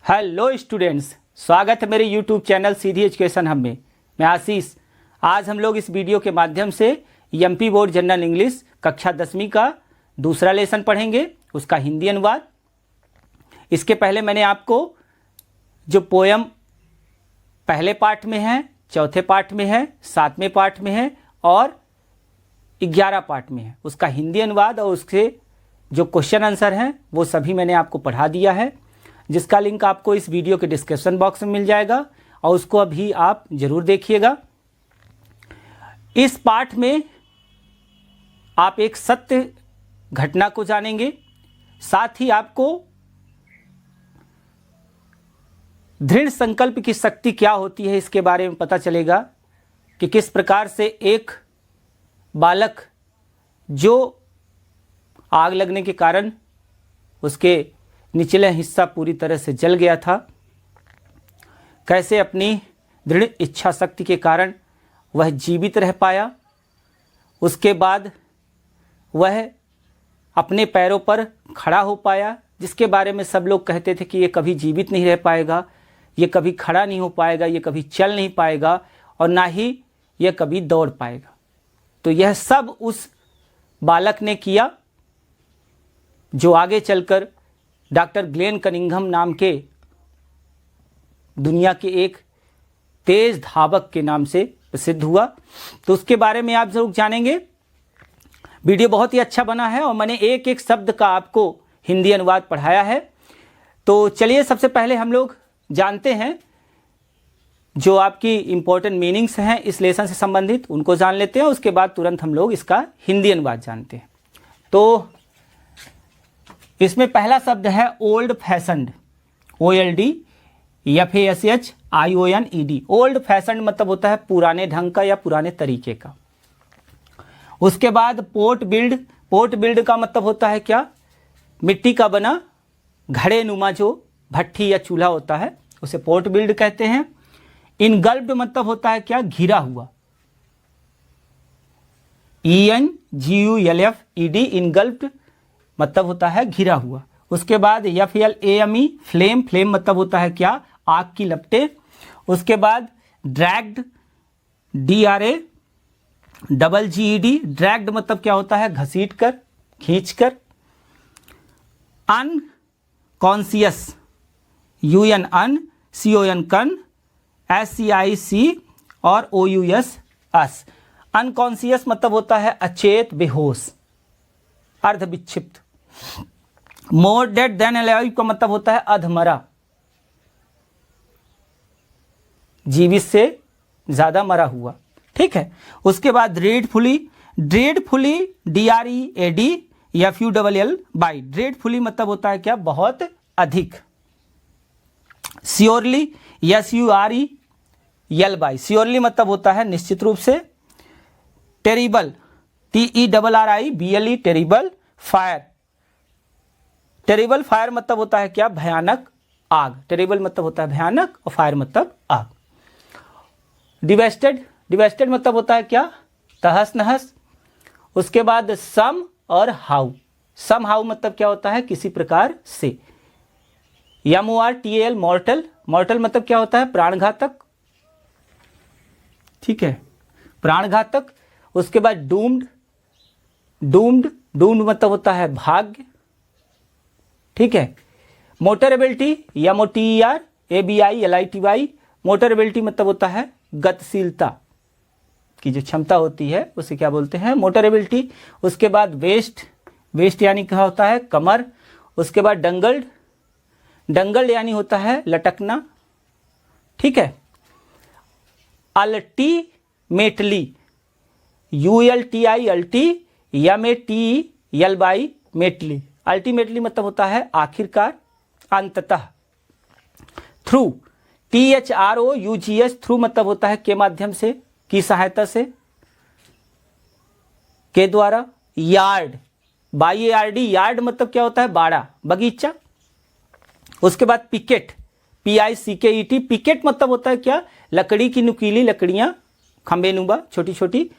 Hello students, स्वागत है मेरे यूट्यूब चैनल सीधी एजुकेशन हब में। मैं आशीष। आज हम लोग इस वीडियो के माध्यम से एमपी बोर्ड जनरल इंग्लिश कक्षा 10वीं का दूसरा लेसन पढ़ेंगे, उसका हिंदी अनुवाद। इसके पहले मैंने आपको जो पोयम पहले पार्ट में है, चौथे पार्ट में है, 7वें पार्ट में है और 11 पार्ट में है, उसका हिंदी अनुवाद और उसके जो क्वेश्चन आंसर हैं वो सभी मैंने आपको पढ़ा दिया है, जिसका लिंक आपको इस वीडियो के डिस्क्रिप्शन बॉक्स में मिल जाएगा और उसको अभी आप ज़रूर देखिएगा। इस पाठ में आप एक सत्य घटना को जानेंगे, साथ ही आपको दृढ़ संकल्प की शक्ति क्या होती है इसके बारे में पता चलेगा कि किस प्रकार से एक बालक जो आग लगने के कारण उसके निचले हिस्सा पूरी तरह से जल गया था, कैसे अपनी दृढ़ इच्छा शक्ति के कारण वह जीवित रह पाया। उसके बाद वह अपने पैरों पर खड़ा हो पाया, जिसके बारे में सब लोग कहते थे कि ये कभी जीवित नहीं रह पाएगा, ये कभी खड़ा नहीं हो पाएगा, ये कभी चल नहीं पाएगा और ना ही यह कभी दौड़ पाएगा। तो यह सब उस बालक ने किया जो आगे चलकर डॉक्टर ग्लेन कनिंघम नाम के दुनिया के एक तेज धावक के नाम से प्रसिद्ध हुआ। तो उसके बारे में आप जरूर जानेंगे। वीडियो बहुत ही अच्छा बना है और मैंने एक एक शब्द का आपको हिंदी अनुवाद पढ़ाया है। तो चलिए सबसे पहले हम लोग जानते हैं जो आपकी इम्पोर्टेंट मीनिंग्स हैं इस लेसन से संबंधित, उनको जान लेते हैं। उसके बाद तुरंत हम लोग इसका हिंदी अनुवाद जानते हैं। तो इसमें पहला शब्द है old fashioned, OLD old fashioned मतलब होता है पुराने ढंग का या पुराने तरीके का। उसके बाद पोर्ट बिल्ड का मतलब होता है क्या? मिट्टी का बना घड़े नुमा जो भट्ठी या चूल्हा होता है उसे पोर्ट बिल्ड कहते हैं। इनगल्फ्ड मतलब होता है क्या? घिरा हुआ, ENGULFED इनगल्फ्ड मतलब होता है घिरा हुआ। उसके बाद FLAME फ्लेम मतलब होता है क्या? आग की लपटें। उसके बाद ड्रैग्ड DRAGGED ड्रैग्ड मतलब क्या होता है? घसीट कर, खींच कर। अनकॉन्शियस UN CON SCIC और OUS अनकॉन्शियस मतलब होता है अचेत, बेहोश, अर्ध विक्षिप्त। मोर डेड देन अलाइव का मतलब होता है अधमरा, जीवित से ज्यादा मरा हुआ। ठीक है। उसके बाद ड्रेडफुली DREADFULL बाई ड्रेडफुली मतलब होता है क्या? बहुत अधिक। श्योरली SUREL बाई श्योरली मतलब होता है निश्चित रूप से। टेरिबल TERRIBLE टेरिबल फायर मतलब होता है क्या? भयानक आग। टेरिबल मतलब होता है भयानक और फायर मतलब आग। डिवेस्टेड मतलब होता है क्या? तहस नहस। उसके बाद सम और हाउ मतलब क्या होता है? किसी प्रकार से। MORTAL मॉर्टल मतलब क्या होता है? प्राणघातक। ठीक है, प्राणघातक। उसके बाद डूम्ड मतलब होता है भाग्य। ठीक है। Motor ability MOTERABILITY motor ability मतलब होता है गतिशीलता की जो क्षमता होती है उसे क्या बोलते हैं? Motor ability. उसके बाद वेस्ट यानी क्या होता है? कमर। उसके बाद डंगल्ड यानी होता है लटकना। ठीक है। अल्टीमेटली ULTIMATELY अल्टीमेटली मतलब होता है आखिरकार, अंततः। थ्रू THROUGH थ्रू मतलब होता है के माध्यम से, की सहायता से, के द्वारा। यार्ड YARD यार्ड मतलब क्या होता है? बाड़ा, बगीचा। उसके बाद पिकेट PICKET पिकेट मतलब होता है क्या? लकड़ी की नुकीली लकड़ियां, खंबे नुमा छोटी छोटी,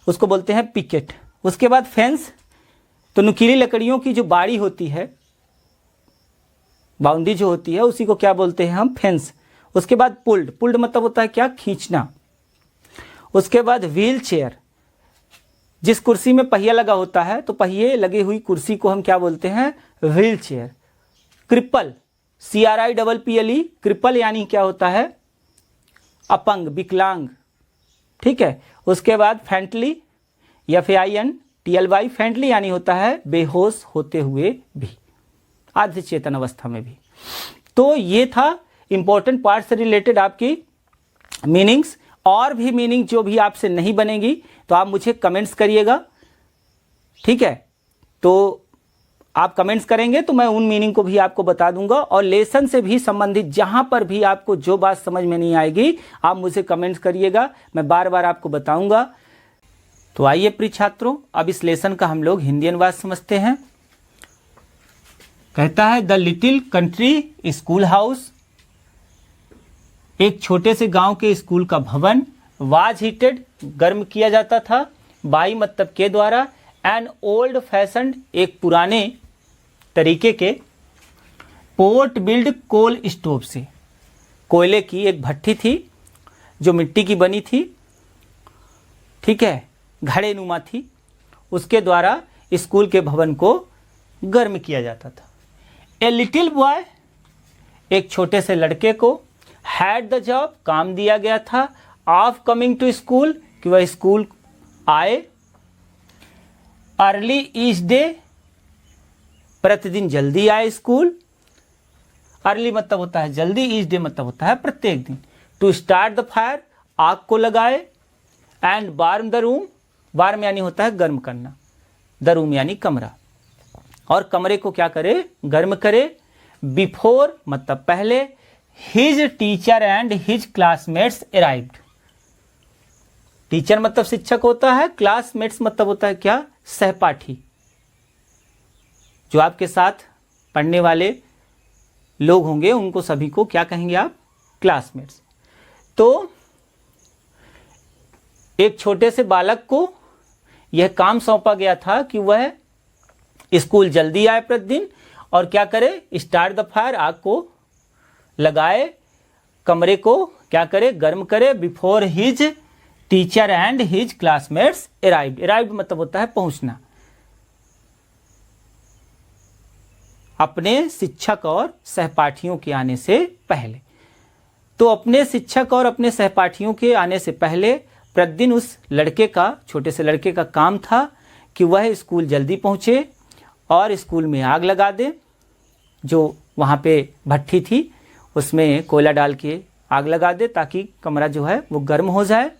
उसको बोलते हैं पिकेट। उसके बाद फेंस तो नुकीली लकड़ियों की जो बाड़ी होती है बाउंड्री जो होती है उसी को क्या बोलते हैं हम, फेंस। उसके बाद पुल्ड, पुल्ड मतलब होता है क्या, खींचना। उसके बाद व्हील चेयर, जिस कुर्सी में पहिया लगा होता है तो पहिए लगी हुई कुर्सी को हम क्या बोलते हैं, wheel chair. Cripple, CRIPPLE, cripple यानी क्या होता है, अपंग, विकलांग, ठीक है। उसके बाद फेंटली, FAINTLY, फेंटली यानी होता है बेहोश होते हुए भी, अर्ध चेतन अवस्था में भी। तो ये था इंपॉर्टेंट पार्ट से रिलेटेड आपकी मीनिंग्स। और भी मीनिंग जो भी आपसे नहीं बनेगी तो आप मुझे कमेंट्स करिएगा, ठीक है। तो आप कमेंट्स करेंगे तो मैं उन मीनिंग को भी आपको बता दूंगा, और लेसन से भी संबंधित जहां पर भी आपको जो बात समझ में नहीं आएगी आप मुझे कमेंट्स करिएगा, मैं बार बार आपको बताऊंगा। तो आइए प्रिय छात्रों, अब इस लेसन का हम लोग हिंदी अनुवाद समझते हैं। कहता है the little country school house, एक छोटे से गांव के स्कूल का भवन, वाज हीटेड, गर्म किया जाता था, बाई मतलब के द्वारा, एन ओल्ड फैशन्ड, एक पुराने तरीके के, पोर्ट बिल्ड कोल स्टोव से, कोयले की एक भट्टी थी जो मिट्टी की बनी थी, ठीक है, घड़े नुमा थी, उसके द्वारा स्कूल के भवन को गर्म किया जाता था। ए लिटिल बॉय, एक छोटे से लड़के को, हैड द जॉब, काम दिया गया था, ऑफ कमिंग टू स्कूल, कि वह स्कूल आए, अर्ली ईच डे, प्रतिदिन जल्दी आए स्कूल, अर्ली मतलब होता है जल्दी, ईच डे मतलब होता है प्रत्येक दिन, टू स्टार्ट द फायर, आग को लगाए, and warm the room, warm यानी होता है गर्म करना, द रूम यानी कमरा, और कमरे को क्या करे, गर्म करे, बिफोर मतलब पहले, his teacher and his classmates arrived, teacher मतलब शिक्षक होता है, क्लासमेट्स मतलब होता है क्या, सहपाठी, जो आपके साथ पढ़ने वाले लोग होंगे उनको सभी को क्या कहेंगे आप, क्लासमेट्स। तो एक छोटे से बालक को यह काम सौंपा गया था कि वह स्कूल जल्दी आए प्रतिदिन, और क्या करे, स्टार्ट द फायर, आग को लगाए, कमरे को क्या करे, गर्म करे, before his teacher and his classmates arrived, arrived मतलब होता है पहुंचना, अपने शिक्षक और सहपाठियों के आने से पहले। तो अपने शिक्षक और अपने सहपाठियों के आने से पहले प्रतिदिन उस लड़के का, छोटे से लड़के का काम था कि वह स्कूल जल्दी पहुंचे और स्कूल में आग लगा दे, जो वहाँ पे भट्टी थी उसमें कोयला डाल के आग लगा दे ताकि कमरा जो है वो गर्म हो जाए,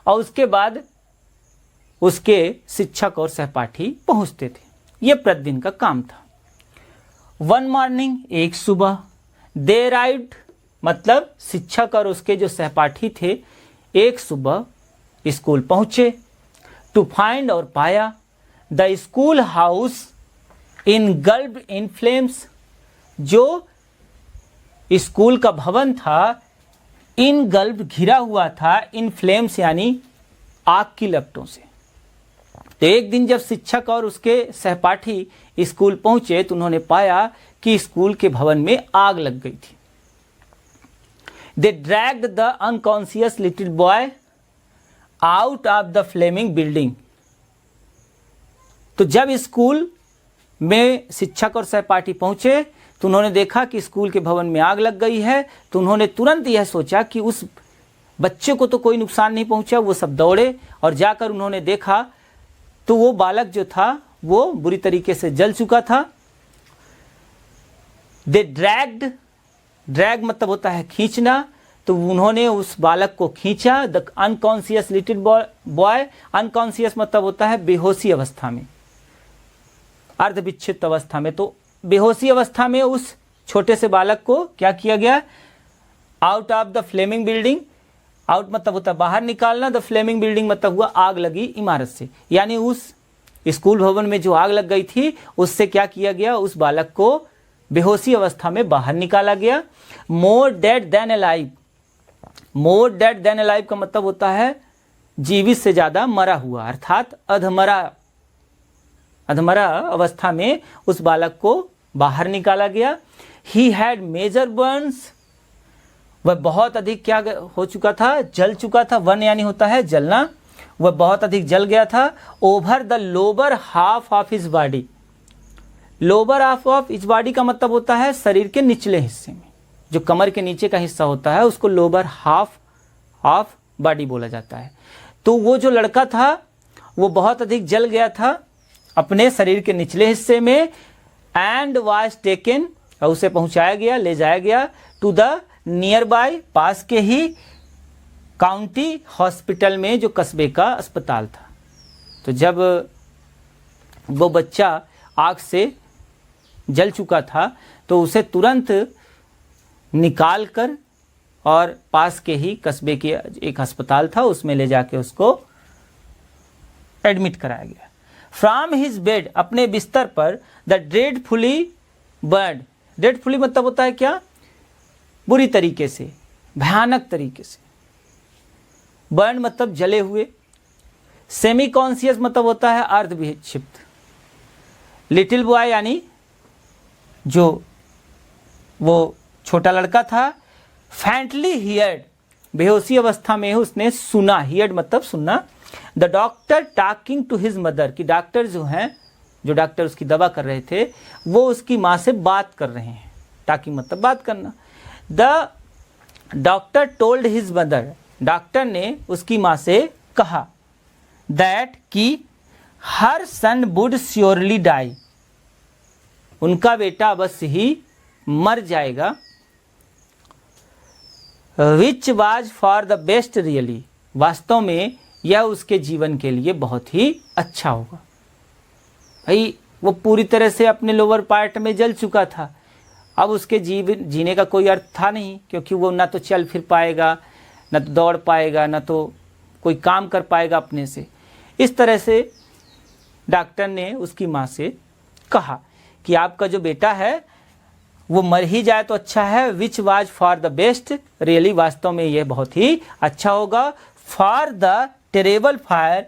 और उसके बाद उसके शिक्षक और सहपाठी पहुंचते थे। ये प्रतिदिन का काम था। वन मॉर्निंग, एक सुबह, दे अराइव्ड मतलब शिक्षक और उसके जो सहपाठी थे एक सुबह स्कूल पहुंचे, टू फाइंड और पाया, the school house इनगल्फ्ड in flames, जो स्कूल का भवन था इनगल्फ्ड घिरा हुआ था, इन फ्लेम्स यानी आग की लपटों से। तो एक दिन जब शिक्षक और उसके सहपाठी स्कूल पहुंचे तो उन्होंने पाया कि स्कूल के भवन में आग लग गई थी। They dragged the unconscious little boy out of the flaming building. तो जब स्कूल में शिक्षक और सहपाठी पहुंचे तो उन्होंने देखा कि स्कूल के भवन में आग लग गई है, तो उन्होंने तुरंत यह सोचा कि उस बच्चे को तो कोई नुकसान नहीं पहुंचा। वो सब दौड़े और जाकर उन्होंने देखा तो वो बालक जो था वो बुरी तरीके से जल चुका था। दे ड्रैग्ड, ड्रैग मतलब होता है खींचना, तो उन्होंने उस बालक को खींचा। The unconscious little boy, unconscious मतलब होता है बेहोशी अवस्था में, अर्धविक्षिप्त अवस्था में। तो बेहोशी अवस्था में उस छोटे से बालक को क्या किया गया, out of the flaming building, out मतलब होता है बाहर निकालना, द फ्लेमिंग बिल्डिंग मतलब हुआ आग लगी इमारत से, यानी उस स्कूल भवन में जो आग लग गई थी उससे क्या किया गया, उस बालक को बेहोशी अवस्था में बाहर निकाला गया। More dead than alive, more dead than alive का मतलब होता है जीवित से ज्यादा मरा हुआ, अर्थात अधमरा अवस्था में उस बालक को बाहर निकाला गया। ही हैड मेजर बर्न्स, वह बहुत अधिक क्या हो चुका था, जल चुका था। वन यानी होता है जलना, वह बहुत अधिक जल गया था। Over the lower half of his body, lower half of his body का मतलब होता है शरीर के निचले हिस्से में, जो कमर के नीचे का हिस्सा होता है उसको लोअर हाफ ऑफ बॉडी बोला जाता है। तो वो जो लड़का था वो बहुत अधिक जल गया था अपने शरीर के निचले हिस्से में। एंड वाज टेकन, और उसे पहुंचाया गया, ले जाया गया टू द नियर बाय, पास के ही काउंटी हॉस्पिटल में, जो कस्बे का अस्पताल था। तो जब वो बच्चा आग से जल चुका था तो उसे तुरंत निकाल कर और पास के ही कस्बे के एक अस्पताल था उसमें ले जाके उसको एडमिट कराया गया। फ्रॉम हिज बेड, अपने बिस्तर पर, द ड्रेडफुली बर्न, ड्रेडफुली मतलब होता है क्या, बुरी तरीके से, भयानक तरीके से। बर्न मतलब जले हुए। सेमी कॉन्शियस मतलब होता है अर्ध विक्षिप्त। लिटिल बॉय यानी जो वो छोटा लड़का था। फैंटली हियर्ड, बेहोशी अवस्था में उसने सुना, हियर्ड मतलब सुनना। The doctor talking to his mother, कि डॉक्टर जो हैं, जो डॉक्टर उसकी दवा कर रहे थे वो उसकी माँ से बात कर रहे हैं। टॉकिंग मतलब बात करना। The doctor told his mother, doctor ने उसकी माँ से कहा, दैट कि हर सन वुड श्योरली डाई, उनका बेटा अवश्य ही मर जाएगा। Which was for the best really, वास्तव में यह उसके जीवन के लिए बहुत ही अच्छा होगा। भाई वो पूरी तरह से अपने लोअर पार्ट में जल चुका था, अब उसके जीने का कोई अर्थ था नहीं, क्योंकि वो ना तो चल फिर पाएगा, ना तो दौड़ पाएगा, ना तो कोई काम कर पाएगा अपने से। इस तरह से डॉक्टर ने उसकी माँ से कहा कि आपका जो बेटा है वो मर ही जाए तो अच्छा है। Which was for the best really, वास्तव में यह बहुत ही अच्छा होगा। For the terrible fire,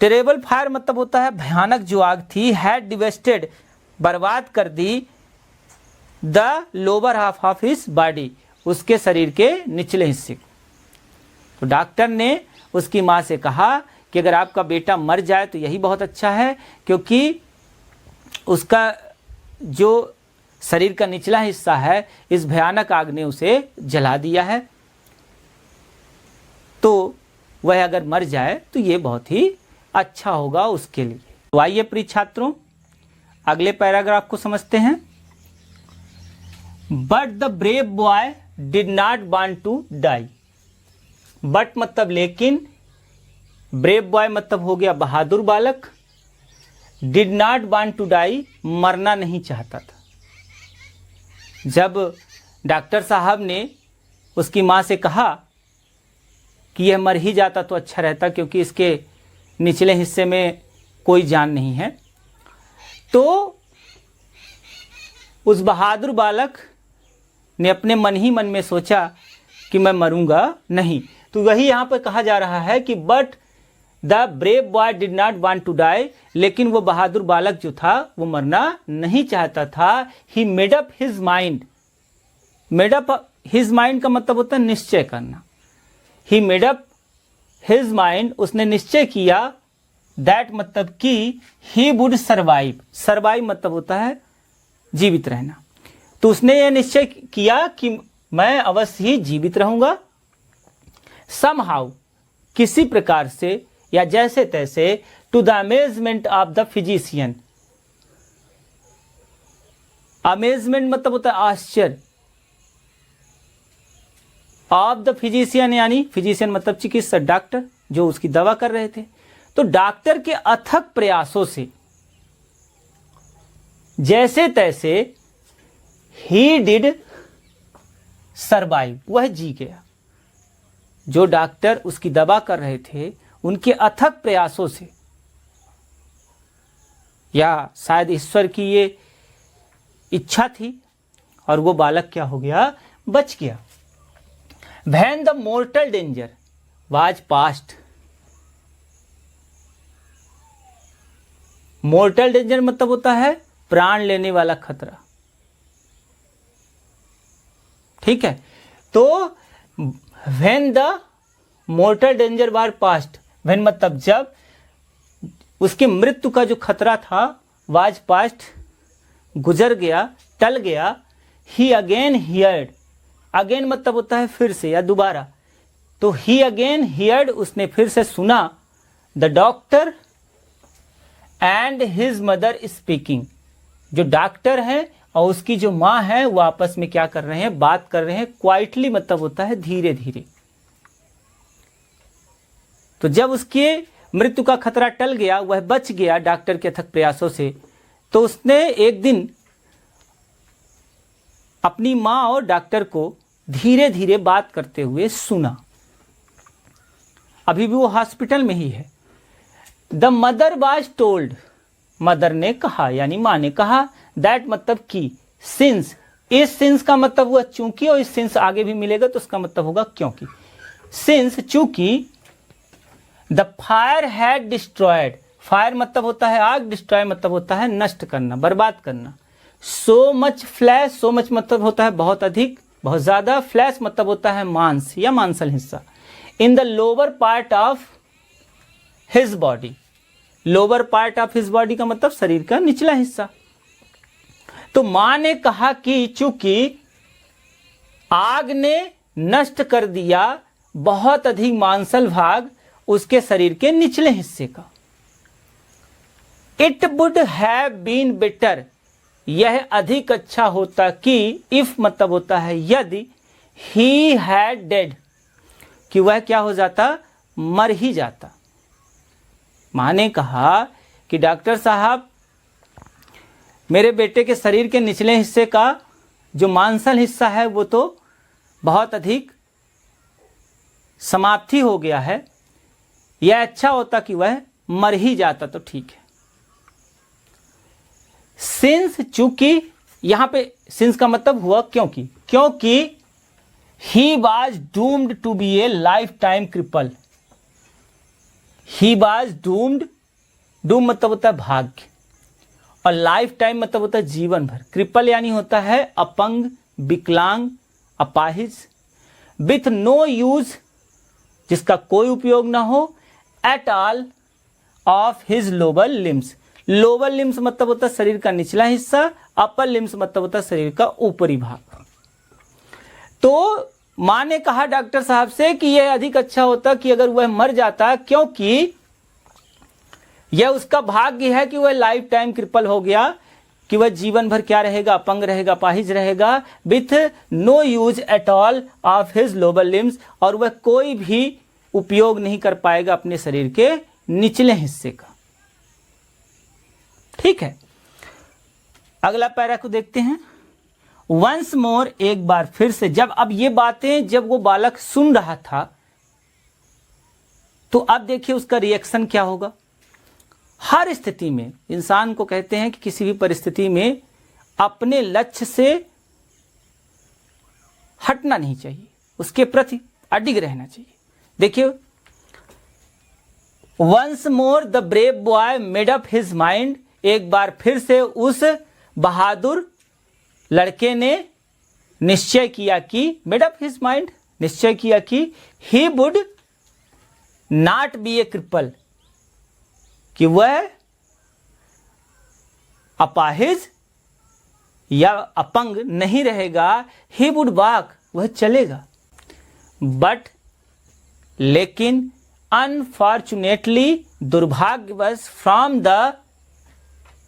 terrible fire मतलब होता है भयानक जो आग थी, हैड डिवेस्टेड, बर्बाद कर दी, the lower half of his body, उसके शरीर के निचले हिस्से को। तो डॉक्टर ने उसकी माँ से कहा कि अगर आपका बेटा मर जाए तो यही बहुत अच्छा है, क्योंकि उसका जो शरीर का निचला हिस्सा है इस भयानक आग ने उसे जला दिया है, तो वह अगर मर जाए तो ये बहुत ही अच्छा होगा उसके लिए। तो आइए प्रिय छात्रों अगले पैराग्राफ को समझते हैं। But the brave boy did not want to die, but मतलब लेकिन, ब्रेव बॉय मतलब हो गया बहादुर बालक, did not want to die मरना नहीं चाहता था। जब डॉक्टर साहब ने उसकी माँ से कहा कि यह मर ही जाता तो अच्छा रहता, क्योंकि इसके निचले हिस्से में कोई जान नहीं है, तो उस बहादुर बालक ने अपने मन ही मन में सोचा कि मैं मरूंगा नहीं। तो वही यहाँ पर कहा जा रहा है कि but the brave boy did not want to die, लेकिन वो बहादुर बालक जो था वो मरना नहीं चाहता था। He made up his mind, made up his mind का मतलब होता है निश्चय करना। He made up his mind, उसने निश्चय किया, दैट मतलब कि ही वुड सर्वाइव, सर्वाइव मतलब होता है जीवित रहना। तो उसने यह निश्चय किया कि मैं अवश्य ही जीवित रहूंगा। समहाउ, किसी प्रकार से या जैसे तैसे, to the amazement of the physician, amazement मतलब होता है आश्चर्य, ऑफ द फिजिशियन यानी फिजिशियन मतलब चिकित्सक, डॉक्टर जो उसकी दवा कर रहे थे। तो डॉक्टर के अथक प्रयासों से जैसे तैसे ही डिड सर्वाइव, वह जी गया। जो डॉक्टर उसकी दवा कर रहे थे उनके अथक प्रयासों से, या शायद ईश्वर की ये इच्छा थी, और वो बालक क्या हो गया, बच गया। When the mortal danger was past, mortal danger मतलब होता है प्राण लेने वाला खतरा। ठीक है। तो when the mortar danger war past, when मतलब जब उसकी मृत्यु का जो खतरा था वाज पास्ट गुजर गया, टल गया, ही अगेन हियर्ड, अगेन मतलब होता है फिर से या दोबारा, तो ही अगेन हियर्ड उसने फिर से सुना, the doctor and his mother speaking, जो डॉक्टर है और उसकी जो माँ है वो आपस में क्या कर रहे हैं, बात कर रहे हैं, क्वाइटली मतलब होता है धीरे धीरे। तो जब उसके मृत्यु का खतरा टल गया, वह बच गया डॉक्टर के अथक प्रयासों से, तो उसने एक दिन अपनी माँ और डॉक्टर को धीरे धीरे बात करते हुए सुना। अभी भी वो हॉस्पिटल में ही है। The mother was told, mother ने कहा यानी माँ ने कहा, दैट मतलब कि, सिंस, इस सिंस का मतलब हुआ चूंकि, और इस सिंस आगे भी मिलेगा तो उसका मतलब होगा क्योंकि। सिंस चूंकि, the fire had destroyed, fire मतलब होता है आग, डिस्ट्रॉय मतलब होता है नष्ट करना, बर्बाद करना। So much flash, so much मतलब होता है बहुत अधिक, बहुत ज्यादा, फ्लैश मतलब होता है मांस या मांसल हिस्सा। In the lower part of his body, lower part of his body का मतलब शरीर का निचला हिस्सा। तो मां ने कहा कि चूंकि आग ने नष्ट कर दिया बहुत अधिक मांसल भाग उसके शरीर के निचले हिस्से का। It would have been better, यह अधिक अच्छा होता कि, इफ मतलब होता है यदि, ही हैड डेड, कि वह क्या हो जाता, मर ही जाता। मां ने कहा कि डॉक्टर साहब, मेरे बेटे के शरीर के निचले हिस्से का जो मांसल हिस्सा है वो तो बहुत अधिक समाप्ति हो गया है, यह अच्छा होता कि वह मर ही जाता तो ठीक है। सिंस चूंकि, यहां पे सिंस का मतलब हुआ क्योंकि, क्योंकि he was doomed to be a lifetime cripple, he was doomed, doom मतलब होता है भाग्य, और लाइफ टाइम मतलब होता है जीवन भर। क्रिपल यानी होता है अपंग, विकलांग, अपाहिज, विथ नो यूज, जिसका कोई उपयोग ना हो, eight all of his lower limbs, lower limbs मतलब होता है शरीर का निचला हिस्सा, अपर लिम्स मतलब होता है शरीर का ऊपरी भाग। तो मां ने कहा डॉक्टर साहब से कि यह अधिक अच्छा होता कि अगर वह मर जाता, क्योंकि यह उसका भाग्य है कि वह लाइफ टाइम क्रिपल हो गया, कि वह जीवन भर क्या रहेगा, अपंग रहेगा, अपाहिज रहेगा, with no use at all of his lower limbs, और वह कोई भी उपयोग नहीं कर पाएगा अपने शरीर के निचले हिस्से का। ठीक है, अगला पैरा को देखते हैं। वंस मोर, एक बार फिर से, जब अब ये बातें जब वो बालक सुन रहा था तो अब देखिए उसका रिएक्शन क्या होगा। हर स्थिति में इंसान को कहते हैं कि किसी भी परिस्थिति में अपने लक्ष्य से हटना नहीं चाहिए, उसके प्रति अडिग रहना चाहिए। देखिए, once more the brave boy made up his mind, एक बार फिर से उस बहादुर लड़के ने निश्चय किया कि, मेड अप हिज माइंड, निश्चय किया कि, he would not be A cripple, कि वह अपाहिज या अपंग नहीं रहेगा, ही वुड वॉक, वह चलेगा, बट लेकिन अनफॉर्चुनेटली, दुर्भाग्यवश, फ्रॉम द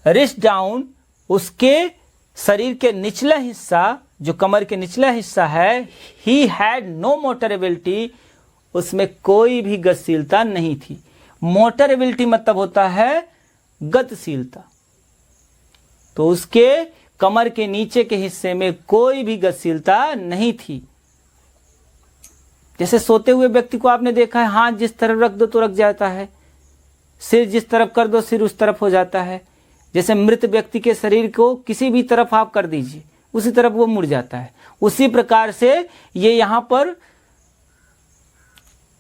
रिस्ट डाउन, उसके शरीर के निचला हिस्सा, जो कमर के निचला हिस्सा है, he had no motor ability, उसमें कोई भी गतिशीलता नहीं थी। मोटर एबिलिटी मतलब होता है गतिशीलता, तो उसके कमर के नीचे के हिस्से में कोई भी गतिशीलता नहीं थी। जैसे सोते हुए व्यक्ति को आपने देखा है, हाथ जिस तरफ रख दो तो रख जाता है, सिर जिस तरफ कर दो सिर उस तरफ हो जाता है। जैसे मृत व्यक्ति के शरीर को किसी भी तरफ आप कर दीजिए उसी तरफ वो मुड़ जाता है, उसी प्रकार से ये यहाँ पर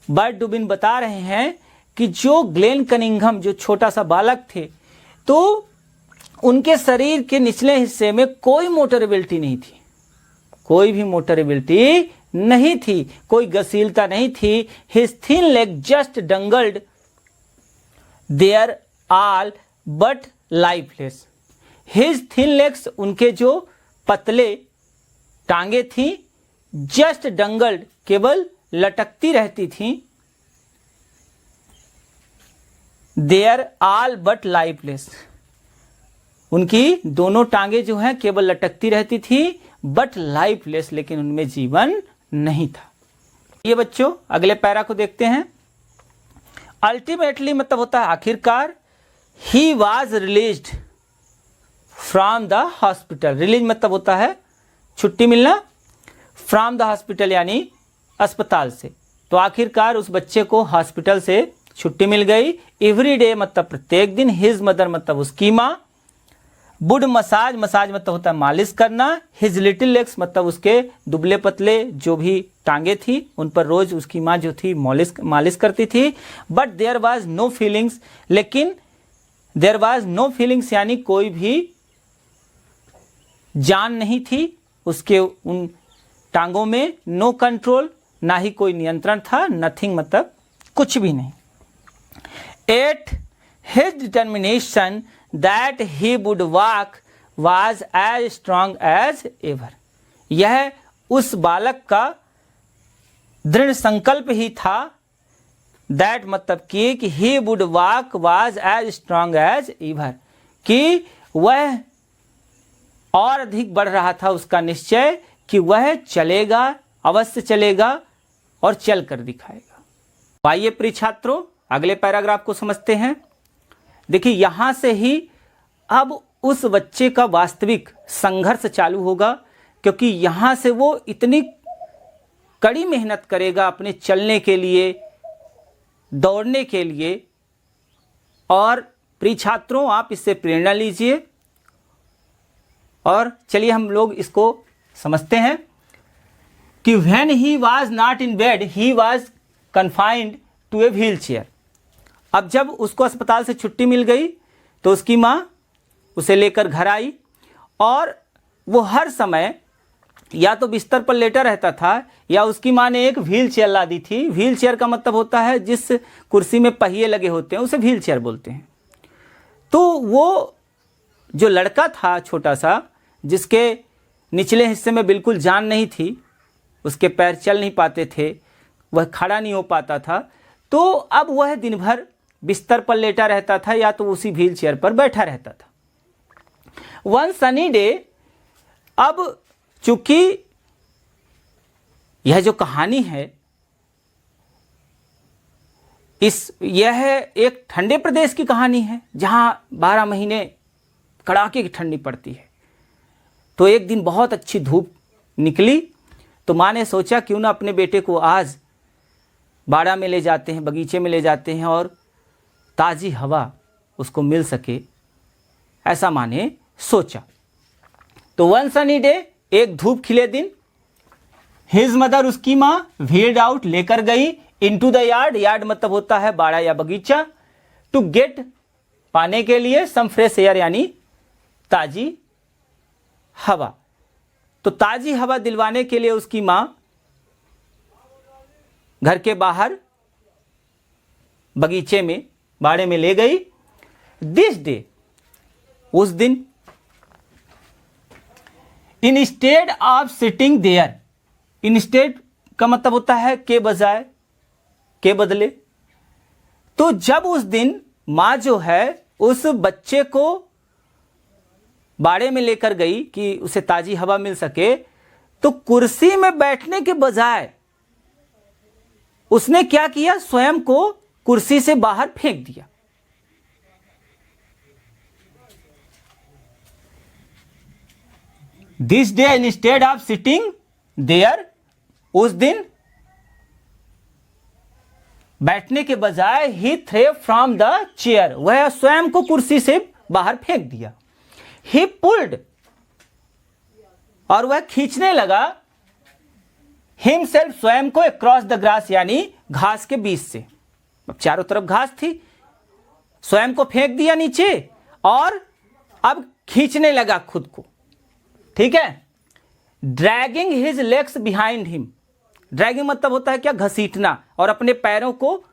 बर्ड डुबिन बता रहे हैं कि जो ग्लेन कनिंघम, जो छोटा सा बालक थे, तो उनके शरीर के निचले हिस्से में कोई मोटर एबिलिटी नहीं थी, कोई भी मोटर एबिलिटी नहीं थी, कोई गतिशीलता नहीं थी। His thin leg just dangled there all but lifeless. His thin legs, उनके जो पतले टांगे थी, जस्ट डंगल्ड, केवल लटकती रहती थी, देयर ऑल बट लाइफलेस, उनकी दोनों टांगे जो हैं केवल लटकती रहती थी, बट लाइफलेस, लेकिन उनमें जीवन नहीं था। ये बच्चों अगले पैरा को देखते हैं। अल्टीमेटली मतलब होता है आखिरकार, he was released from the hospital. Release मतलब होता है छुट्टी मिलना, फ्रॉम द हॉस्पिटल यानी अस्पताल से। तो आखिरकार उस बच्चे को हॉस्पिटल से छुट्टी मिल गई। एवरी डे मतलब प्रत्येक दिन, हिज मदर मतलब उसकी माँ, वुड मसाज, मसाज मतलब होता है मालिश करना, हिज लिटिल लेग्स मतलब उसके दुबले पतले जो भी टांगे थी उन पर रोज उसकी माँ जो थी मालिश करती थी। But there was no feelings, लेकिन देयर वाज नो फीलिंग्स यानी कोई भी जान नहीं थी उसके उन टांगों में। नो कंट्रोल, ना ही कोई नियंत्रण था। नथिंग मतलब कुछ भी नहीं। At his determination that he would walk was as strong as ever. यह उस बालक का दृढ़ संकल्प ही था। दैट मतलब कि he would walk was as strong as ever, कि वह और अधिक बढ़ रहा था उसका निश्चय कि वह चलेगा, अवश्य चलेगा और चल कर दिखाएगा। आइए प्रिय छात्रों अगले पैराग्राफ को समझते हैं। देखिए यहां से ही अब उस बच्चे का वास्तविक संघर्ष चालू होगा, क्योंकि यहां से वो इतनी कड़ी मेहनत करेगा अपने चलने के लिए, दौड़ने के लिए। और प्रिय छात्रों आप इससे प्रेरणा लीजिए और चलिए हम लोग इसको समझते हैं कि when he was not in bed he was confined to a wheelchair. अब जब उसको अस्पताल से छुट्टी मिल गई तो उसकी माँ उसे लेकर घर आई और वो हर समय या तो बिस्तर पर लेटा रहता था या उसकी माँ ने एक व्हील चेयर ला दी थी। व्हील चेयर का मतलब होता है जिस कुर्सी में पहिए लगे होते हैं उसे व्हील चेयर बोलते हैं। तो वो जो लड़का था छोटा सा, जिसके निचले हिस्से में बिल्कुल जान नहीं थी, उसके पैर चल नहीं पाते थे, वह खड़ा नहीं हो पाता था, तो अब वह दिन भर बिस्तर पर लेटा रहता था या तो उसी व्हील चेयर पर बैठा रहता था। वन सनी डे, अब चूंकि यह जो कहानी है यह एक ठंडे प्रदेश की कहानी है जहां 12 महीने कड़ाके की ठंडी पड़ती है। तो एक दिन बहुत अच्छी धूप निकली तो माँ ने सोचा क्यों ना अपने बेटे को आज बाड़ा में ले जाते हैं, बगीचे में ले जाते हैं और ताज़ी हवा उसको मिल सके, ऐसा माँ ने सोचा। तो वन सनी डे, एक धूप खिले दिन, हिज मदर उसकी माँ व्हील्ड आउट लेकर गई इनटू द यार्ड। यार्ड मतलब होता है बाड़ा या बगीचा। टू गेट पाने के लिए सम फ्रेश एयर यानी ताजी हवा। तो ताजी हवा दिलवाने के लिए उसकी माँ घर के बाहर बगीचे में, बाड़े में ले गई। दिस डे, उस दिन, instead of sitting there, instead का मतलब होता है के बजाय, के बदले। तो जब उस दिन माँ जो है उस बच्चे को बाड़े में लेकर गई कि उसे ताजी हवा मिल सके, तो कुर्सी में बैठने के बजाय उसने क्या किया, स्वयं को कुर्सी से बाहर फेंक दिया। This day instead of sitting there, उस दिन बैठने के बजाय ही थ्रे फ्रॉम द चेयर, वह स्वयं को कुर्सी से बाहर फेंक दिया। ही पुल्ड, और वह खींचने लगा, हिमसेल्फ स्वयं को अक्रॉस द ग्रास यानी घास के बीच से। अब चारों तरफ घास थी, स्वयं को फेंक दिया नीचे और अब खींचने लगा खुद को। ठीक है, dragging his legs behind him. Dragging मतलब होता है क्या, घसीटना, और अपने पैरों को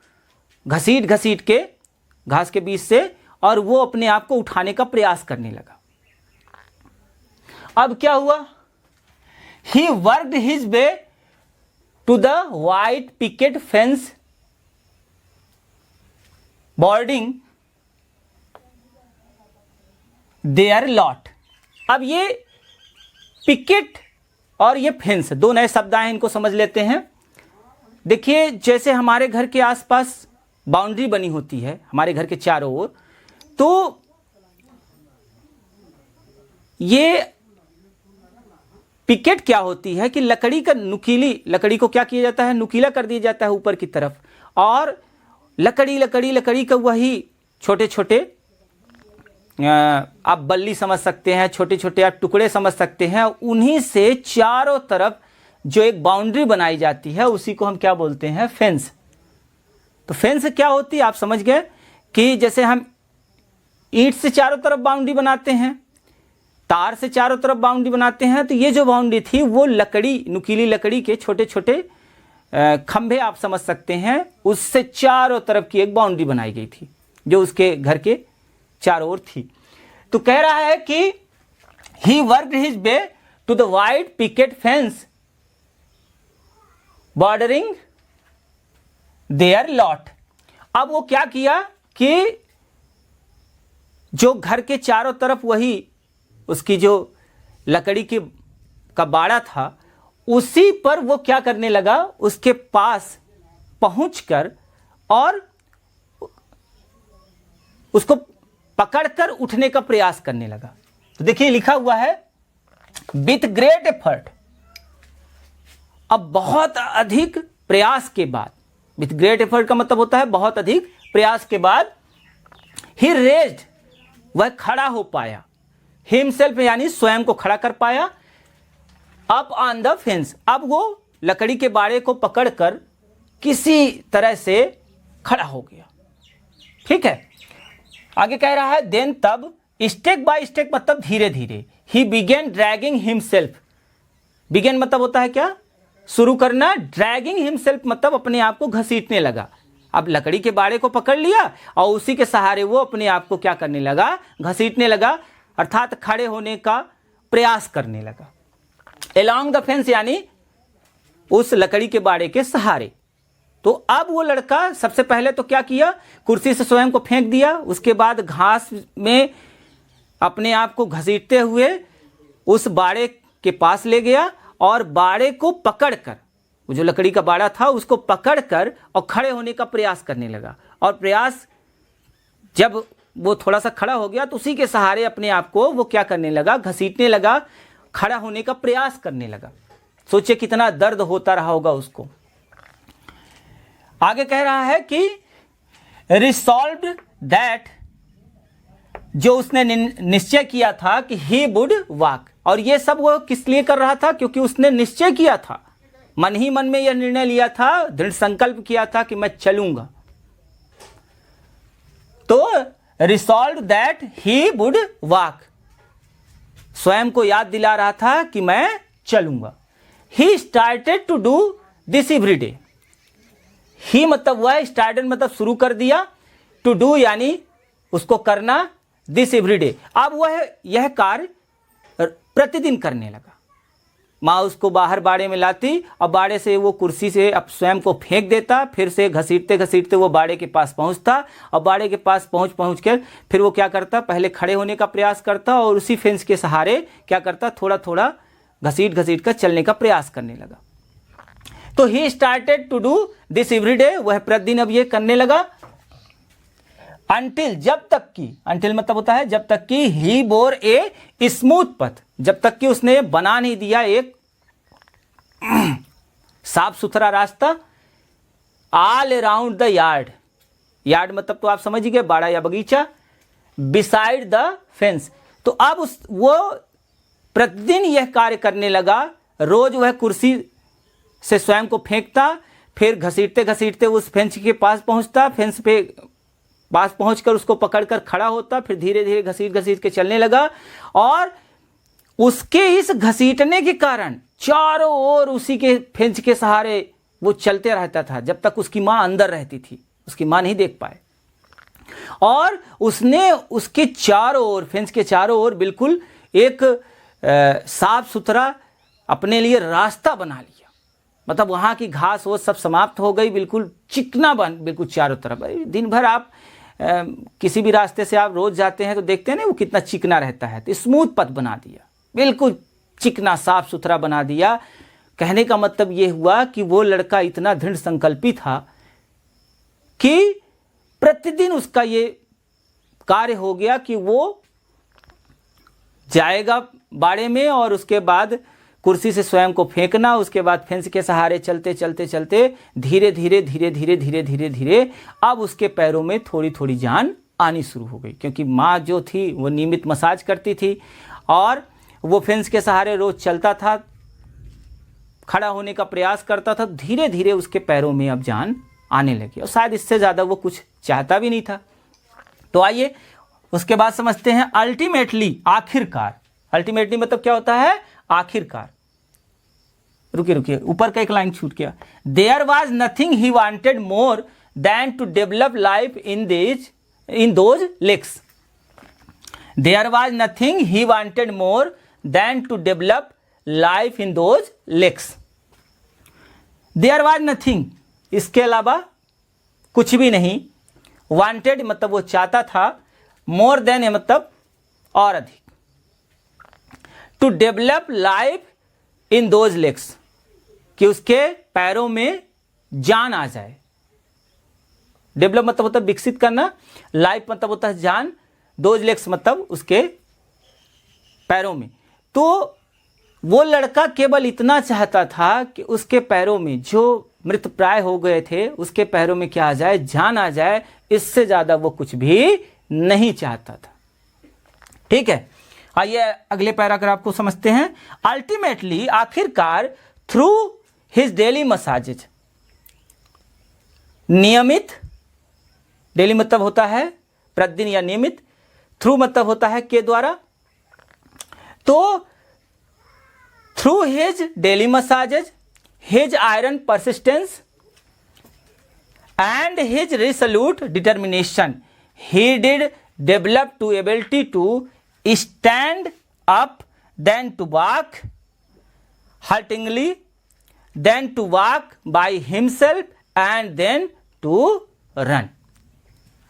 घसीट घसीट के घास के बीच से, और वो अपने आप को उठाने का प्रयास करने लगा। अब क्या हुआ, he worked his way to the white picket fence bordering their lot. अब ये पिकेट और ये फेंस दो नए शब्द आए, इनको समझ लेते हैं। देखिए, जैसे हमारे घर के आसपास बाउंड्री बनी होती है, हमारे घर के चारों ओर, तो ये पिकेट क्या होती है कि लकड़ी का, नुकीली लकड़ी को क्या किया जाता है, नुकीला कर दिया जाता है ऊपर की तरफ, और लकड़ी लकड़ी लकड़ी का वही छोटे छोटे, आप बल्ली समझ सकते हैं, छोटे छोटे आप टुकड़े समझ सकते हैं, उन्हीं से चारों तरफ जो एक बाउंड्री बनाई जाती है उसी को हम क्या बोलते हैं, फेंस। तो फेंस क्या होती है, आप समझ गए कि जैसे हम ईंट से चारों तरफ बाउंड्री बनाते हैं, तार से चारों तरफ बाउंड्री बनाते हैं, तो ये जो बाउंड्री थी वो लकड़ी, नुकीली लकड़ी के छोटे छोटे खंभे आप समझ सकते हैं, उससे चारों तरफ की एक बाउंड्री बनाई गई थी जो उसके घर के चारों ओर थी। तो कह रहा है कि he worked his way to the white picket fence bordering their lot. अब वो क्या किया कि जो घर के चारों तरफ वही उसकी जो लकड़ी की का बाड़ा था, उसी पर वो क्या करने लगा, उसके पास पहुंचकर और उसको पकड़कर उठने का प्रयास करने लगा। तो देखिए लिखा हुआ है विथ ग्रेट एफर्ट। अब बहुत अधिक प्रयास के बाद, विथ ग्रेट एफर्ट का मतलब होता है बहुत अधिक प्रयास के बाद, ही रेज्ड, वह खड़ा हो पाया, हिमसेल्फ यानी स्वयं को खड़ा कर पाया, अप ऑन द फेंस। अब वो लकड़ी के बाड़े को पकड़कर किसी तरह से खड़ा हो गया। ठीक है, आगे कह रहा है देन तब, स्टेप बाय स्टेप मतलब धीरे धीरे, he began dragging himself. Began मतलब होता है क्या, शुरू करना, ड्रैगिंग हिमसेल्फ मतलब अपने आप को घसीटने लगा। अब लकड़ी के बाड़े को पकड़ लिया और उसी के सहारे वो अपने आप को क्या करने लगा, घसीटने लगा, अर्थात खड़े होने का प्रयास करने लगा। अलोंग द फेंस यानी उस लकड़ी के बाड़े के सहारे। तो अब वो लड़का सबसे पहले तो क्या किया, कुर्सी से स्वयं को फेंक दिया, उसके बाद घास में अपने आप को घसीटते हुए उस बाड़े के पास ले गया और बाड़े को पकड़कर, वो जो लकड़ी का बाड़ा था उसको पकड़कर और खड़े होने का प्रयास करने लगा। और प्रयास जब वो थोड़ा सा खड़ा हो गया तो उसी के सहारे अपने आप को वो क्या करने लगा, घसीटने लगा, खड़ा होने का प्रयास करने लगा। सोचिए कितना दर्द होता रहा होगा उसको। आगे कह रहा है कि रिसॉल्व्ड दैट, जो उसने निश्चय किया था कि ही वुड वॉक। और ये सब वो किस लिए कर रहा था, क्योंकि उसने निश्चय किया था, मन ही मन में यह निर्णय लिया था, दृढ़ संकल्प किया था कि मैं चलूंगा। तो resolve that he would walk, स्वयं को याद दिला रहा था कि मैं चलूंगा। He started to do this every day. He मतलब वह, स्टार्टेड मतलब शुरू कर दिया, टू डू यानी उसको करना, दिस एवरी डे। अब वह यह कार्य प्रतिदिन करने लगा। माँ उसको बाहर बाड़े में लाती और बाड़े से वो कुर्सी से अब स्वयं को फेंक देता, फिर से घसीटते घसीटते वो बाड़े के पास पहुंचता और बाड़े के पास पहुंच कर फिर वो क्या करता, पहले खड़े होने का प्रयास करता और उसी फेंस के सहारे क्या करता, थोड़ा थोड़ा घसीट घसीट कर चलने का प्रयास करने लगा। तो he started to do this every day, वह प्रतिदिन अब ये करने लगा। अंटिल, जब तक की, अंटिल मतलब होता है जब तक की, ही बोर ए स्मूथ पथ, जब तक कि उसने बना नहीं दिया एक साफ सुथरा रास्ता, all around the yard, yard मतलब तो आप समझ ही गए, बाड़ा या बगीचा, बिसाइड द फेंस। तो अब वो प्रतिदिन यह कार्य करने लगा। रोज वह कुर्सी से स्वयं को फेंकता, फिर घसीटते घसीटते उस फेंस के पास पहुंचता, फेंस पे पास पहुंचकर उसको पकड़कर खड़ा होता, फिर धीरे धीरे घसीट घसीट के चलने लगा और उसके इस घसीटने के कारण चारों ओर उसी के फेंच के सहारे वो चलते रहता था जब तक उसकी माँ अंदर रहती थी। उसकी माँ नहीं देख पाए और उसने उसके चारों ओर, फेंच के चारों ओर बिल्कुल एक साफ सुथरा अपने लिए रास्ता बना लिया। मतलब वहाँ की घास वो सब समाप्त हो गई, बिल्कुल चिकना बन, बिल्कुल चारों तरफ। दिन भर आप किसी भी रास्ते से आप रोज जाते हैं तो देखते हैं ना वो कितना चिकना रहता है, तो स्मूथ पथ बना दिया, बिल्कुल चिकना साफ सुथरा बना दिया। कहने का मतलब ये हुआ कि वो लड़का इतना दृढ़ संकल्पी था कि प्रतिदिन उसका ये कार्य हो गया कि वो जाएगा बाड़े में और उसके बाद कुर्सी से स्वयं को फेंकना, उसके बाद फेंस के सहारे चलते चलते चलते धीरे धीरे धीरे धीरे धीरे धीरे धीरे अब उसके पैरों में थोड़ी थोड़ी जान आनी शुरू हो गई, क्योंकि माँ जो थी वो नियमित मसाज करती थी और वो फेंस के सहारे रोज चलता था, खड़ा होने का प्रयास करता था। धीरे धीरे उसके पैरों में अब जान आने लगी और शायद इससे ज़्यादा वो कुछ चाहता भी नहीं था। तो आइए उसके बाद समझते हैं अल्टीमेटली, आखिरकार। अल्टीमेटली मतलब क्या होता है? आखिरकार। रुकिए ऊपर का एक लाइन छूट गया। There was nothing he wanted more than to develop life in those legs. There was nothing he wanted more than to develop life in those legs. There was nothing, इसके अलावा कुछ भी नहीं। वांटेड मतलब वो चाहता था, मोर देन मतलब और अधिक। To develop life in those legs, कि उसके पैरों में जान आ जाए। डेवलप मतलब होता है विकसित करना, लाइफ मतलब होता है जान, दोज लेग्स मतलब उसके पैरों में। तो वो लड़का केवल इतना चाहता था कि उसके पैरों में, जो मृत प्राय हो गए थे, उसके पैरों में क्या आ जाए? जान आ जाए। इससे ज्यादा वो कुछ भी नहीं चाहता था। ठीक है, आइए अगले पैराग्राफ को समझते हैं। अल्टीमेटली, आखिरकार, थ्रू हिज डेली मसाजेज, नियमित, डेली मतलब होता है प्रतिदिन या नियमित, थ्रू मतलब होता है के द्वारा। तो through his daily massages, his iron persistence and his resolute determination, he did develop to ability to stand up, then to walk haltingly, then to walk by himself, and then to run.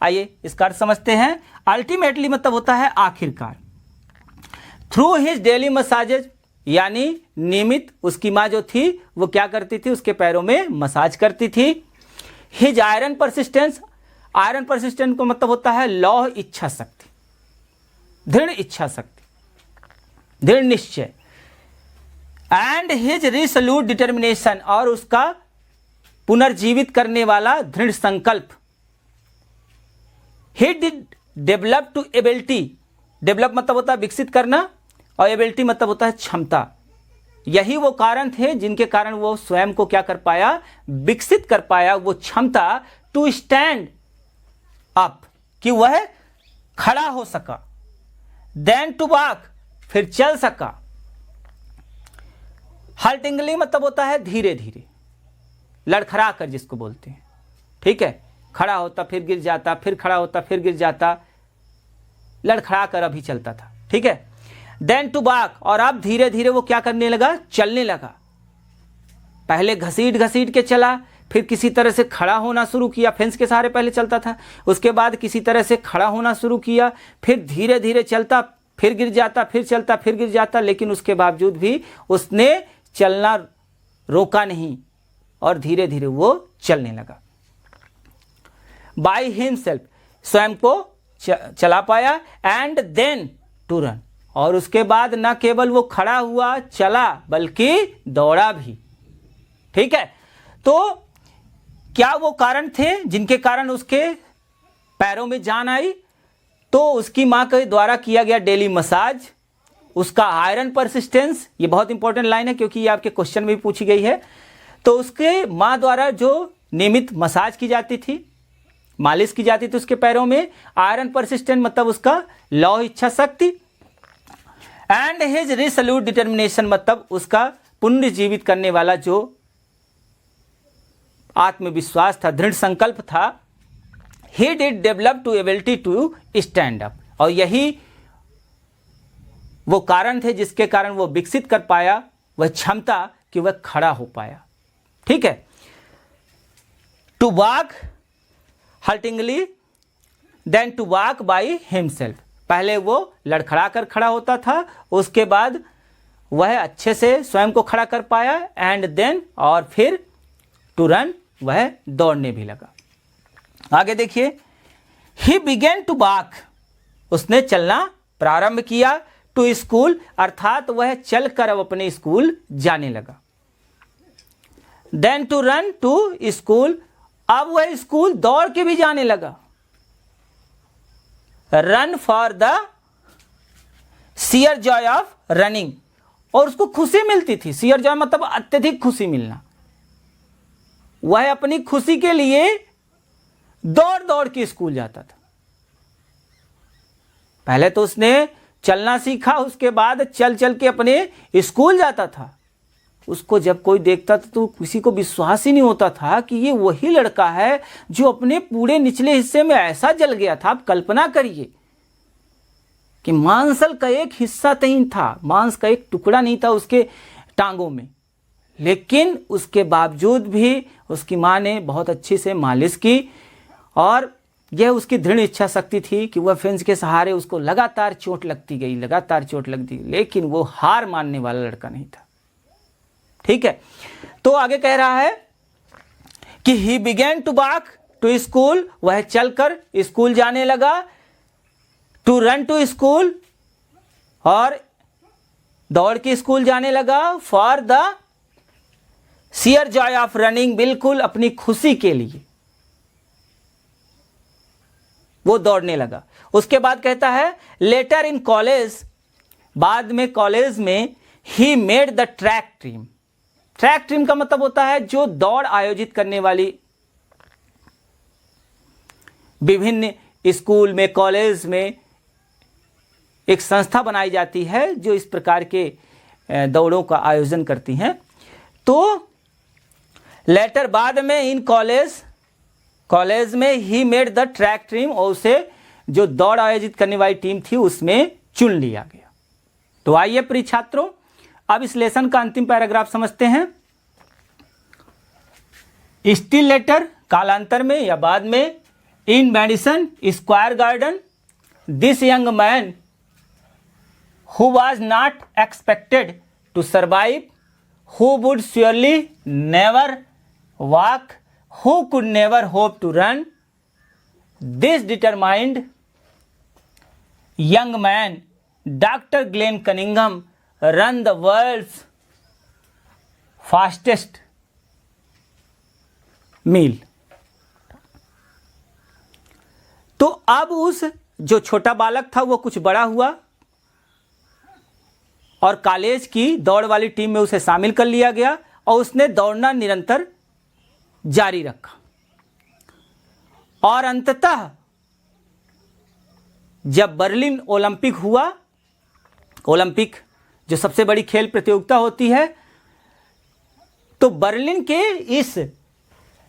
आइए इसका अर्थ समझते हैं। Ultimately मतलब होता है आखिरकार। Through his daily massages, यानी नियमित उसकी माँ जो थी वो क्या करती थी? उसके पैरों में मसाज करती थी। His iron persistence, iron persistence को मतलब होता है लौह इच्छा शक्ति, दृढ़ इच्छा शक्ति, दृढ़ निश्चय। एंड हिज रिसोल्यूट डिटर्मिनेशन, और उसका पुनर्जीवित करने वाला दृढ़ संकल्प। He did develop to ability, develop मतलब होता है विकसित करना और एबिलिटी मतलब होता है क्षमता। यही वो कारण थे जिनके कारण वो स्वयं को क्या कर पाया? विकसित कर पाया, वो क्षमता टू स्टैंड अप, कि वह खड़ा हो सका। देन टू वॉक, फिर चल सका। हाल्टिंगली मतलब होता है धीरे धीरे, लड़खड़ा कर जिसको बोलते हैं। ठीक है, खड़ा होता फिर गिर जाता, फिर खड़ा होता फिर गिर जाता, लड़खड़ा कर अभी चलता था। ठीक है, देन टू वॉक, और अब धीरे धीरे वो क्या करने लगा? चलने लगा। पहले घसीट घसीट के चला, फिर किसी तरह से खड़ा होना शुरू किया। फेंस के सहारे पहले चलता था, उसके बाद किसी तरह से खड़ा होना शुरू किया, फिर धीरे धीरे चलता, फिर गिर जाता, फिर चलता, फिर गिर जाता, लेकिन उसके बावजूद भी उसने चलना रोका नहीं और धीरे धीरे वो चलने लगा। बाय हिमसेल्फ, स्वयं को चला पाया। एंड देन टू रन, और उसके बाद न केवल वो खड़ा हुआ चला बल्कि दौड़ा भी। ठीक है, तो क्या वो कारण थे जिनके कारण उसके पैरों में जान आई? तो उसकी मां के द्वारा किया गया डेली मसाज, उसका आयरन परसिस्टेंस, ये बहुत इंपॉर्टेंट लाइन है क्योंकि ये आपके क्वेश्चन में भी पूछी गई है। तो उसके मां द्वारा जो नियमित मसाज की जाती थी, मालिश की जाती थी उसके पैरों में। आयरन परसिस्टेंट मतलब उसका लौह इच्छा शक्ति। एंड हिज रिसोल्यूट डिटर्मिनेशन, मतलब उसका पुनर्जीवित करने वाला जो आत्मविश्वास था, दृढ़ संकल्प था। He did develop to ability to stand up, और यही वो कारण थे जिसके कारण वो विकसित कर पाया वह क्षमता कि वह खड़ा हो पाया। ठीक है, to walk haltingly then to walk by himself, पहले वो लड़खड़ा कर खड़ा होता था, उसके बाद वह अच्छे से स्वयं को खड़ा कर पाया, एंड देन, और फिर टू रन, वह दौड़ने भी लगा। आगे देखिए, ही बिगेन टू वॉक, उसने चलना प्रारंभ किया, टू स्कूल, अर्थात वह चलकर अब अपने स्कूल जाने लगा। Then to run to school, अब वह स्कूल दौड़ के भी जाने लगा। Run for the sheer joy of running, और उसको खुशी मिलती थी। सियर जॉय मतलब अत्यधिक खुशी मिलना। वह अपनी खुशी के लिए दौड़ दौड़ के स्कूल जाता था। पहले तो उसने चलना सीखा, उसके बाद चल चल के अपने स्कूल जाता था। उसको जब कोई देखता था तो किसी को विश्वास ही नहीं होता था कि ये वही लड़का है जो अपने पूरे निचले हिस्से में ऐसा जल गया था। आप कल्पना करिए कि मांसल का एक हिस्सा नहीं था, मांस का एक टुकड़ा नहीं था उसके टांगों में, लेकिन उसके बावजूद भी उसकी माँ ने बहुत अच्छी से मालिश की, और यह उसकी दृढ़ इच्छा शक्ति थी कि वह फेंस के सहारे, उसको लगातार चोट लगती गई, लगातार चोट लगती गई, लेकिन वो हार मानने वाला लड़का नहीं था। ठीक है, तो आगे कह रहा है कि he began to walk to school, वह चलकर स्कूल जाने लगा। टू रन टू स्कूल, और दौड़ के स्कूल जाने लगा। For the sheer joy of running, बिल्कुल अपनी खुशी के लिए वो दौड़ने लगा। उसके बाद कहता है लेटर इन कॉलेज, बाद में कॉलेज में, he made the track team. Track team का मतलब होता है जो दौड़ आयोजित करने वाली, विभिन्न स्कूल में, कॉलेज में एक संस्था बनाई जाती है जो इस प्रकार के दौड़ों का आयोजन करती हैं। तो लेटर, बाद में, इन कॉलेज में, he made the track team, और उसे जो दौड़ आयोजित करने वाली टीम थी उसमें चुन लिया गया। तो आइए प्रिय छात्रों, अब इस लेसन का अंतिम पैराग्राफ समझते हैं। स्टिल लेटर, कालांतर में या बाद में, in Madison Square Garden, this young man who was not expected to survive, who would surely never walk, who could never hope to run, this determined young man, Dr. Glenn Cunningham, ran the world's fastest meal। तो अब उस जो छोटा बालक था वो कुछ बड़ा हुआ और कॉलेज की दौड़ वाली टीम में उसे शामिल कर लिया गया, और उसने दौड़ना निरंतर जारी रखा, और अंततः जब बर्लिन ओलंपिक हुआ, ओलंपिक जो सबसे बड़ी खेल प्रतियोगिता होती है, तो बर्लिन के इस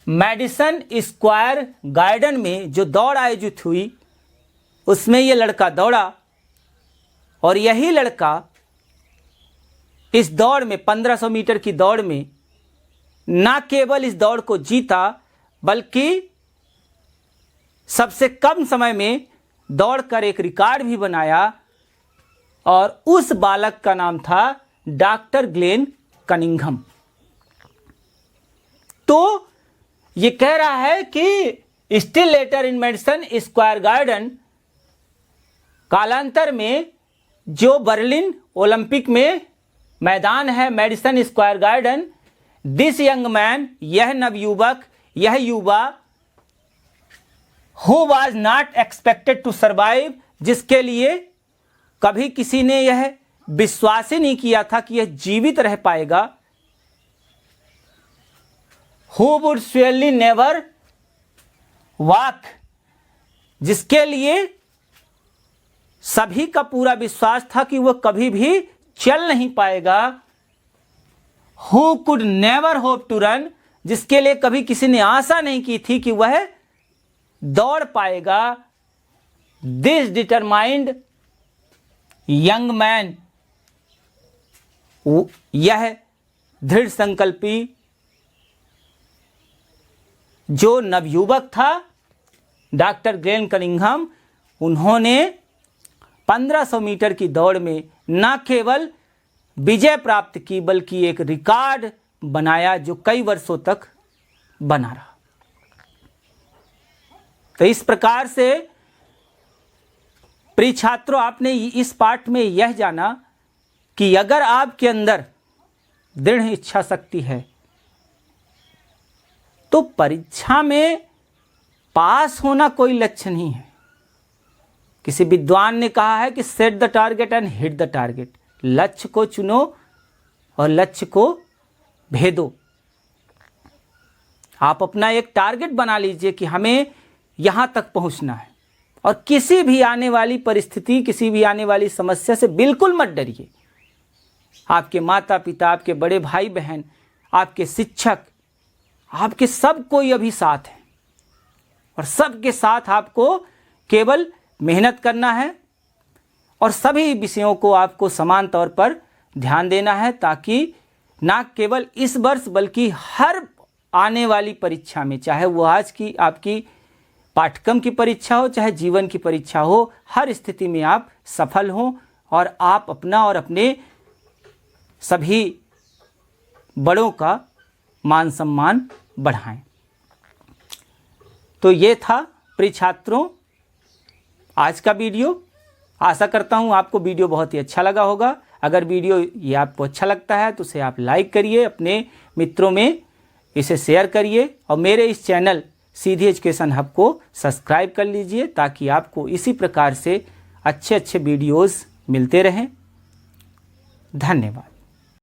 मेडिसन स्क्वायर गार्डन में जो दौड़ आयोजित हुई उसमें यह लड़का दौड़ा, और यही लड़का इस दौड़ में, 1500 मीटर की दौड़ में, न केवल इस दौड़ को जीता बल्कि सबसे कम समय में दौड़कर एक रिकॉर्ड भी बनाया, और उस बालक का नाम था डॉक्टर ग्लेन कनिंघम। तो ये कह रहा है कि still later in Madison Square Garden, कालांतर में जो बर्लिन ओलंपिक में मैदान है Madison Square Garden, this young man, यह नवयुवक, यह युवा, who was not expected to survive, जिसके लिए कभी किसी ने यह विश्वास ही नहीं किया था कि यह जीवित रह पाएगा, who would surely never walk, जिसके लिए सभी का पूरा विश्वास था कि वह कभी भी चल नहीं पाएगा। Who could never hope to run, जिसके लिए कभी किसी ने आशा नहीं की थी कि वह दौड़ पाएगा। दिस डिटरमाइंड यंग मैन, यह दृढ़ संकल्पी जो नवयुवक था डॉक्टर ग्लेन कनिंघम, उन्होंने 1500 मीटर की दौड़ में न केवल विजय प्राप्त की बल्कि एक रिकॉर्ड बनाया जो कई वर्षों तक बना रहा। तो इस प्रकार से प्रिय छात्रों, आपने इस पाठ में यह जाना कि अगर आपके अंदर दृढ़ इच्छा शक्ति है तो परीक्षा में पास होना कोई लक्ष्य नहीं है। किसी विद्वान ने कहा है कि set the target and hit the target, लक्ष्य को चुनो और लक्ष्य को भेदो। आप अपना एक टारगेट बना लीजिए कि हमें यहां तक पहुंचना है, और किसी भी आने वाली परिस्थिति, किसी भी आने वाली समस्या से बिल्कुल मत डरिए। आपके माता पिता, आपके बड़े भाई बहन, आपके शिक्षक, आपके सब कोई अभी साथ है, और सबके साथ आपको केवल मेहनत करना है और सभी विषयों को आपको समान तौर पर ध्यान देना है, ताकि ना केवल इस वर्ष बल्कि हर आने वाली परीक्षा में, चाहे वो आज की आपकी पाठ्यक्रम की परीक्षा हो, चाहे जीवन की परीक्षा हो, हर स्थिति में आप सफल हों और आप अपना और अपने सभी बड़ों का मान सम्मान बढ़ाएं। तो ये था प्रिय छात्रों आज का वीडियो। आशा करता हूँ आपको वीडियो बहुत ही अच्छा लगा होगा। अगर वीडियो ये आपको अच्छा लगता है तो उसे आप लाइक करिए, अपने मित्रों में इसे शेयर करिए, और मेरे इस चैनल सीधी एजुकेशन हब को सब्सक्राइब कर लीजिए ताकि आपको इसी प्रकार से अच्छे अच्छे वीडियोज़ मिलते रहें। धन्यवाद।